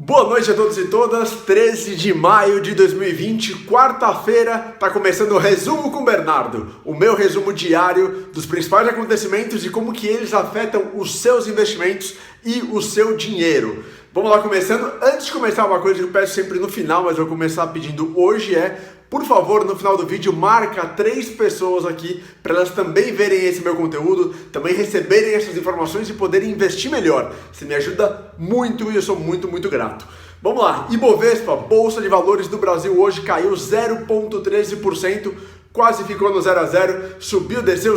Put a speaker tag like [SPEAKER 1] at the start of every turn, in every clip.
[SPEAKER 1] Boa noite a todos e todas, 13 de maio de 2020, quarta-feira, está começando o Resumo com o Bernardo, o meu resumo diário dos principais acontecimentos e como que eles afetam os seus investimentos e o seu dinheiro. Vamos lá, começando. Antes de começar, uma coisa que eu peço sempre no final, mas eu vou começar pedindo hoje por favor, no final do vídeo, marca 3 pessoas aqui para elas também verem esse meu conteúdo, também receberem essas informações e poderem investir melhor. Você me ajuda muito e eu sou muito grato. Vamos lá, Ibovespa, Bolsa de Valores do Brasil, hoje caiu 0,13%, quase ficou no 0 a 0, subiu, desceu,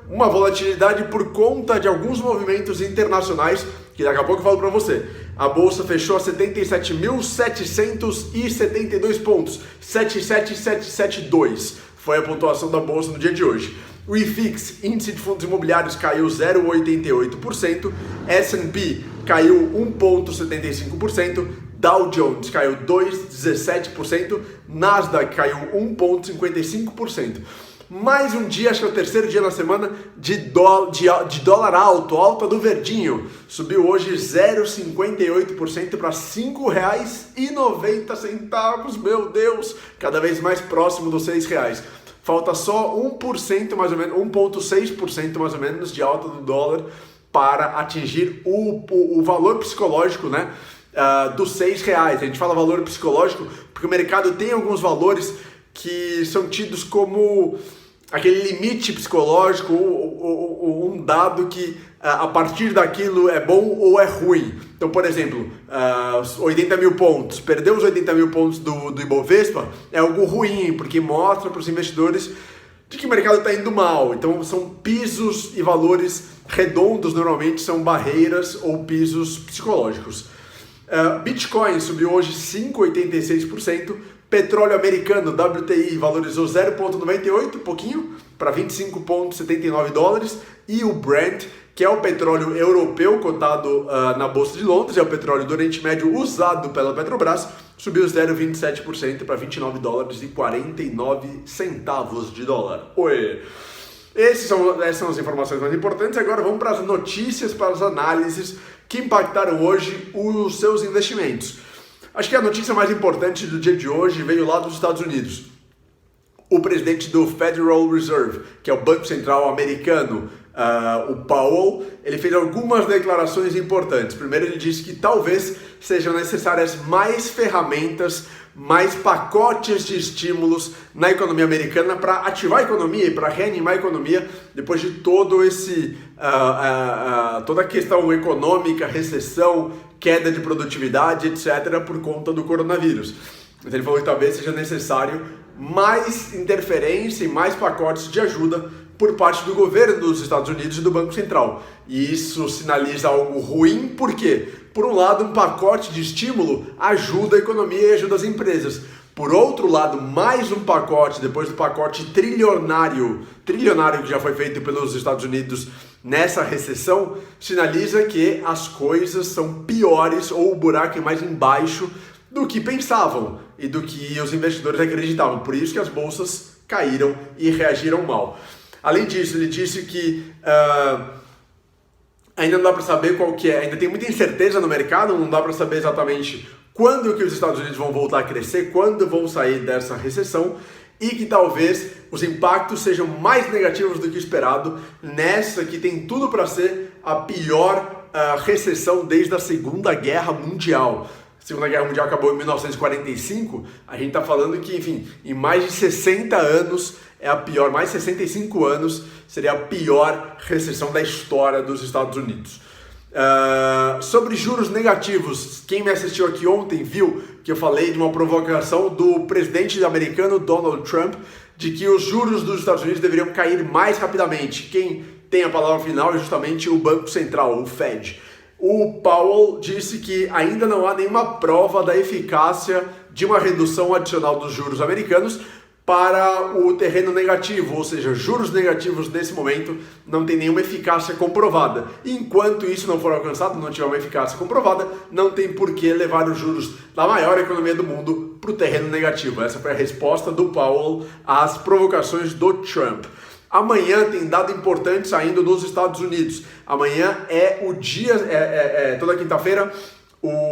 [SPEAKER 1] uma volatilidade por conta de alguns movimentos internacionais, que daqui a pouco eu falo para você. A bolsa fechou a 77.772 pontos, 77.772 foi a pontuação da bolsa no dia de hoje. O IFIX, índice de fundos imobiliários, caiu 0,88%, S&P caiu 1,75%, Dow Jones caiu 2,17%, Nasdaq caiu 1,55%. Mais um dia, acho que é o terceiro dia na semana, de dólar alta do verdinho. Subiu hoje 0,58% para R$ 5,90, meu Deus, cada vez mais próximo dos R$ 6. Falta só 1% mais ou menos, 1,6% mais ou menos de alta do dólar para atingir o valor psicológico, né, dos R$ 6. A gente fala valor psicológico porque o mercado tem alguns valores que são tidos como aquele limite psicológico ou um dado que a partir daquilo é bom ou é ruim. Então, por exemplo, 80 mil pontos, perder os 80 mil pontos do Ibovespa é algo ruim, porque mostra para os investidores de que o mercado está indo mal. Então, são pisos e valores redondos, normalmente são barreiras ou pisos psicológicos. Bitcoin subiu hoje 5,86%, petróleo americano, WTI, valorizou 0,98, pouquinho, para 25,79 dólares, e o Brent, que é o petróleo europeu cotado na Bolsa de Londres, é o petróleo do Oriente Médio usado pela Petrobras, subiu 0,27% para 29 dólares e 49 centavos de dólar. Oi! Essas são as informações mais importantes. Agora vamos para as notícias, para as análises que impactaram hoje os seus investimentos. Acho que a notícia mais importante do dia de hoje veio lá dos Estados Unidos. O presidente do Federal Reserve, que é o Banco Central americano, o Powell, ele fez algumas declarações importantes. Primeiro, ele disse que talvez sejam necessárias mais ferramentas, mais pacotes de estímulos na economia americana para ativar a economia e para reanimar a economia depois de todo toda a questão econômica, recessão, queda de produtividade, etc., por conta do coronavírus. Então ele falou que talvez seja necessário mais interferência e mais pacotes de ajuda por parte do governo dos Estados Unidos e do Banco Central. E isso sinaliza algo ruim, por quê? Por um lado, um pacote de estímulo ajuda a economia e ajuda as empresas. Por outro lado, mais um pacote, depois do pacote trilionário que já foi feito pelos Estados Unidos nessa recessão, sinaliza que as coisas são piores ou o buraco é mais embaixo do que pensavam e do que os investidores acreditavam. Por isso que as bolsas caíram e reagiram mal. Além disso, ele disse que ainda não dá para saber qual que é, ainda tem muita incerteza no mercado, não dá para saber exatamente quando que os Estados Unidos vão voltar a crescer, quando vão sair dessa recessão e que talvez os impactos sejam mais negativos do que esperado nessa que tem tudo para ser a pior recessão desde a Segunda Guerra Mundial. A Segunda Guerra Mundial acabou em 1945, a gente está falando que, enfim, em mais de 60 anos é a pior, mais de 65 anos seria a pior recessão da história dos Estados Unidos. Sobre juros negativos, quem me assistiu aqui ontem viu que eu falei de uma provocação do presidente americano Donald Trump de que os juros dos Estados Unidos deveriam cair mais rapidamente. Quem tem a palavra final é justamente o Banco Central, o Fed. O Powell disse que ainda não há nenhuma prova da eficácia de uma redução adicional dos juros americanos para o terreno negativo, ou seja, juros negativos nesse momento não tem nenhuma eficácia comprovada. Enquanto isso não for alcançado, não tiver uma eficácia comprovada, não tem por que levar os juros da maior economia do mundo para o terreno negativo. Essa foi a resposta do Powell às provocações do Trump. Amanhã tem dado importante saindo dos Estados Unidos. Amanhã é o dia, toda quinta-feira,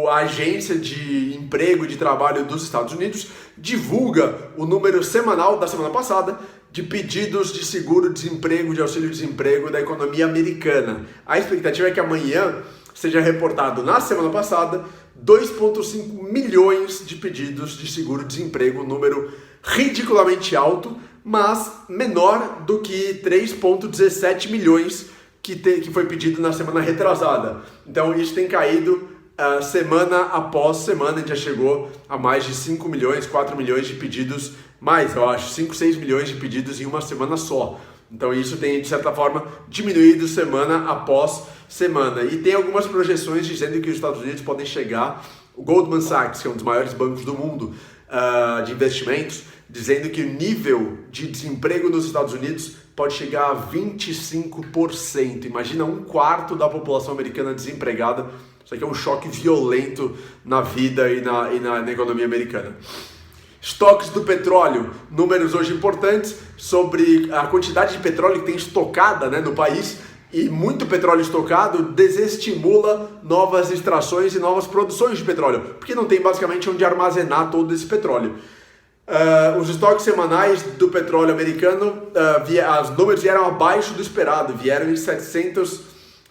[SPEAKER 1] a agência de emprego e de trabalho dos Estados Unidos divulga o número semanal da semana passada de pedidos de seguro-desemprego, de auxílio-desemprego da economia americana. A expectativa é que amanhã seja reportado na semana passada 2,5 milhões de pedidos de seguro-desemprego, um número ridiculamente alto, mas menor do que 3,17 milhões que foi pedido na semana retrasada. Então isso tem caído semana após semana. A gente já chegou a mais de 5 milhões, 4 milhões de pedidos, mais eu acho, 5, 6 milhões de pedidos em uma semana só. Então isso tem, de certa forma, diminuído semana após semana. E tem algumas projeções dizendo que os Estados Unidos podem chegar, o Goldman Sachs, que é um dos maiores bancos do mundo de investimentos, dizendo que o nível de desemprego nos Estados Unidos pode chegar a 25%. Imagina, 1/4 da população americana desempregada. Isso aqui é um choque violento na vida e na economia americana. Estoques do petróleo, números hoje importantes sobre a quantidade de petróleo que tem estocada, né, no país, e muito petróleo estocado desestimula novas extrações e novas produções de petróleo, porque não tem basicamente onde armazenar todo esse petróleo. Os estoques semanais do petróleo americano, os números vieram abaixo do esperado, vieram em 700,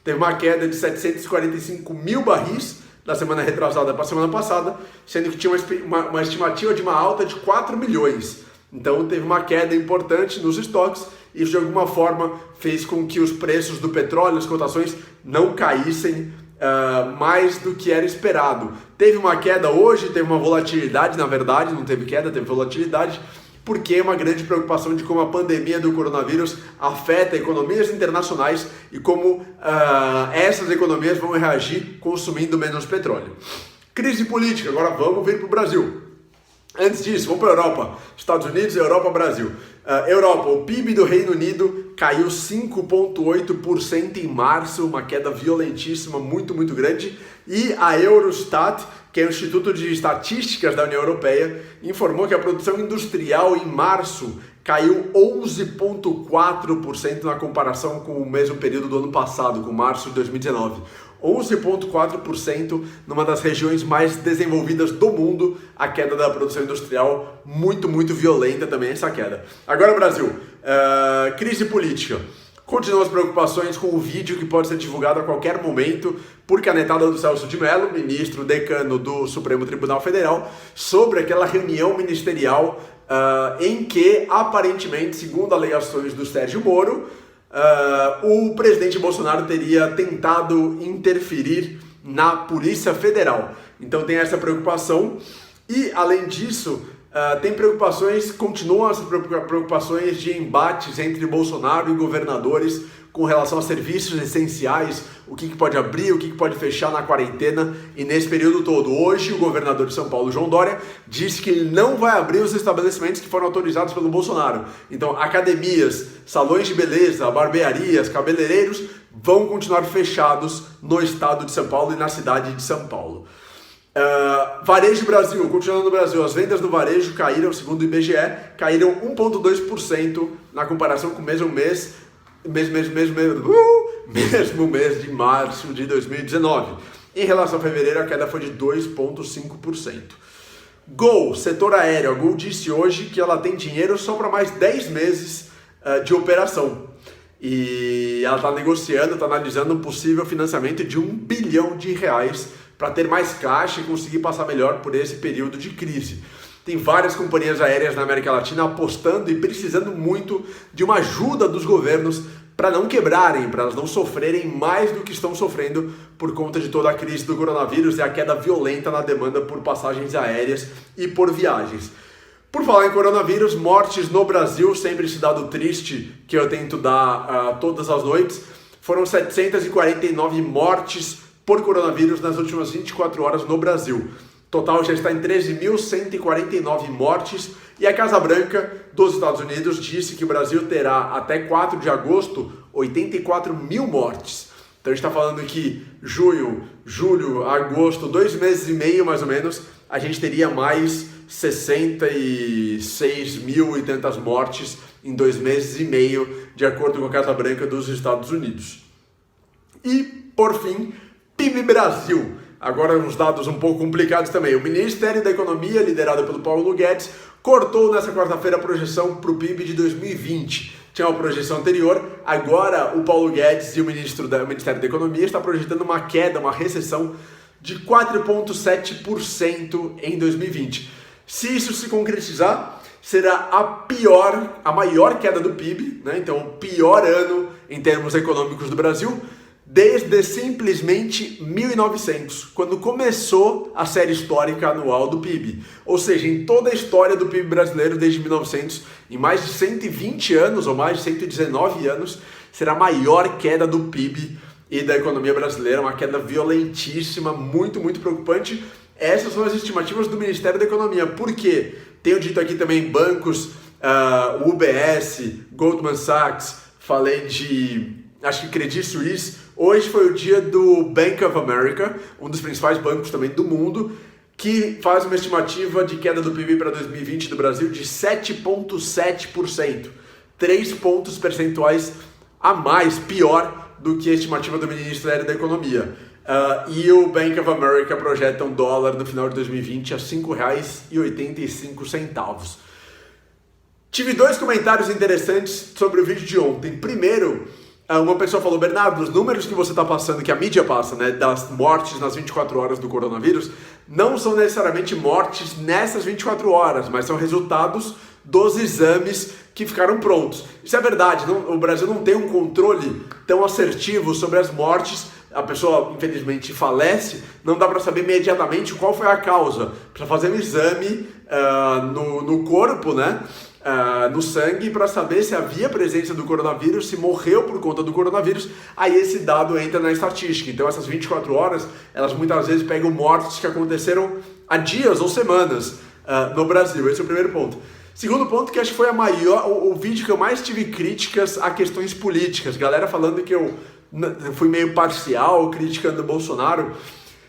[SPEAKER 1] teve uma queda de 745 mil barris da semana retrasada para a semana passada, sendo que tinha uma estimativa de uma alta de 4 milhões. Então teve uma queda importante nos estoques, e isso de alguma forma fez com que os preços do petróleo, as cotações, não caíssem mais do que era esperado. Teve uma queda hoje, teve uma volatilidade, na verdade, não teve queda, teve volatilidade, porque é uma grande preocupação de como a pandemia do coronavírus afeta economias internacionais e como essas economias vão reagir consumindo menos petróleo. Crise política, agora vamos vir para o Brasil. Antes disso, vamos para a Europa. Estados Unidos, Europa, Brasil. Europa, o PIB do Reino Unido caiu 5,8% em março, uma queda violentíssima, muito, muito grande. E a Eurostat, que é o Instituto de Estatísticas da União Europeia, informou que a produção industrial em março caiu 11,4% na comparação com o mesmo período do ano passado, com março de 2019. 11,4% numa das regiões mais desenvolvidas do mundo, a queda da produção industrial, muito, muito violenta também essa queda. Agora Brasil, crise política. Continuam as preocupações com o vídeo que pode ser divulgado a qualquer momento por canetada do Celso de Mello, ministro decano do Supremo Tribunal Federal, sobre aquela reunião ministerial em que, aparentemente, segundo alegações do Sérgio Moro, o presidente Bolsonaro teria tentado interferir na Polícia Federal. Então tem essa preocupação e, além disso, tem continuam as preocupações de embates entre Bolsonaro e governadores com relação a serviços essenciais, o que pode abrir, o que pode fechar na quarentena e nesse período todo. Hoje, o governador de São Paulo, João Dória, disse que ele não vai abrir os estabelecimentos que foram autorizados pelo Bolsonaro. Então, academias, salões de beleza, barbearias, cabeleireiros vão continuar fechados no estado de São Paulo e na cidade de São Paulo. Varejo Brasil, continuando no Brasil, as vendas do varejo caíram, segundo o IBGE, caíram 1,2% na comparação com o mesmo mês de março de 2019. Em relação a fevereiro, a queda foi de 2,5%. Gol, setor aéreo. A Gol disse hoje que ela tem dinheiro só para mais 10 meses de operação. E ela está negociando, está analisando um possível financiamento de R$1 bilhão para ter mais caixa e conseguir passar melhor por esse período de crise. Tem várias companhias aéreas na América Latina apostando e precisando muito de uma ajuda dos governos para não quebrarem, para elas não sofrerem mais do que estão sofrendo por conta de toda a crise do coronavírus e a queda violenta na demanda por passagens aéreas e por viagens. Por falar em coronavírus, mortes no Brasil, sempre esse dado triste que eu tento dar todas as noites, foram 749 mortes por coronavírus nas últimas 24 horas no Brasil. Total já está em 13.149 mortes e a Casa Branca dos Estados Unidos disse que o Brasil terá até 4 de agosto 84 mil mortes. Então a gente está falando que junho, julho, agosto, 2 meses e meio mais ou menos, a gente teria mais 66 mil e tantas mortes em 2 meses e meio, de acordo com a Casa Branca dos Estados Unidos. E, por fim, PIB Brasil. Agora uns dados um pouco complicados também. O Ministério da Economia, liderado pelo Paulo Guedes, cortou nessa quarta-feira a projeção para o PIB de 2020. Tinha uma projeção anterior, agora o Paulo Guedes e o Ministério da Economia estão projetando uma queda, uma recessão de 4,7% em 2020. Se isso se concretizar, será a maior queda do PIB, né? Então o pior ano em termos econômicos do Brasil, desde simplesmente 1900, quando começou a série histórica anual do PIB. Ou seja, em toda a história do PIB brasileiro desde 1900, em mais de 120 anos ou mais de 119 anos, será a maior queda do PIB e da economia brasileira, uma queda violentíssima, muito, muito preocupante. Essas são as estimativas do Ministério da Economia. Por quê? Tenho dito aqui também bancos, UBS, Goldman Sachs, falei de, acho que Credit Suisse. Hoje foi o dia do Bank of America, um dos principais bancos também do mundo, que faz uma estimativa de queda do PIB para 2020 do Brasil de 7,7%. 3 pontos percentuais a mais, pior do que a estimativa do Ministério da Economia. E o Bank of America projeta um dólar no final de 2020 a R$ 5,85. Tive 2 comentários interessantes sobre o vídeo de ontem. Primeiro, uma pessoa falou: Bernardo, os números que você está passando, que a mídia passa, né, das mortes nas 24 horas do coronavírus, não são necessariamente mortes nessas 24 horas, mas são resultados dos exames que ficaram prontos. Isso é verdade, o Brasil não tem um controle tão assertivo sobre as mortes. A pessoa, infelizmente, falece, não dá para saber imediatamente qual foi a causa. Precisa fazer um exame no corpo, né? No sangue, para saber se havia presença do coronavírus, se morreu por conta do coronavírus. Aí esse dado entra na estatística. Então essas 24 horas, elas muitas vezes pegam mortes que aconteceram há dias ou semanas no Brasil. Esse é o primeiro ponto. Segundo ponto, que acho que foi o vídeo que eu mais tive críticas a questões políticas. Galera falando que eu fui meio parcial, criticando o Bolsonaro.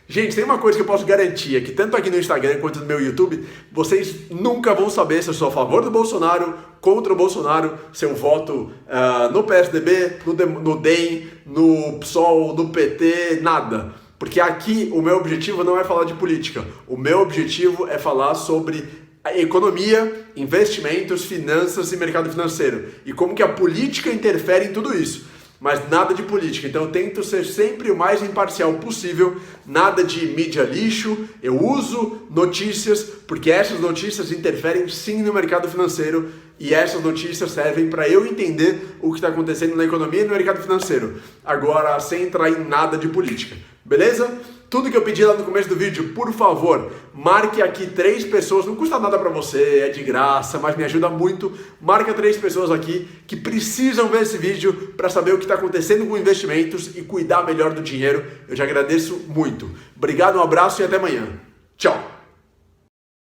[SPEAKER 1] Gente, tem uma coisa que eu posso garantir, é que tanto aqui no Instagram quanto no meu YouTube, vocês nunca vão saber se eu sou a favor do Bolsonaro, contra o Bolsonaro, se eu voto no PSDB, no DEM, no PSOL, no PT, nada. Porque aqui o meu objetivo não é falar de política. O meu objetivo é falar sobre a economia, investimentos, finanças e mercado financeiro. E como que a política interfere em tudo isso. Mas nada de política. Então eu tento ser sempre o mais imparcial possível, nada de mídia lixo. Eu uso notícias, porque essas notícias interferem sim no mercado financeiro, e essas notícias servem para eu entender o que está acontecendo na economia e no mercado financeiro. Agora, sem entrar em nada de política. Beleza? Tudo que eu pedi lá no começo do vídeo, por favor, marque aqui 3 pessoas, não custa nada para você, é de graça, mas me ajuda muito. Marca 3 pessoas aqui que precisam ver esse vídeo para saber o que está acontecendo com investimentos e cuidar melhor do dinheiro. Eu te agradeço muito. Obrigado, um abraço e até amanhã. Tchau!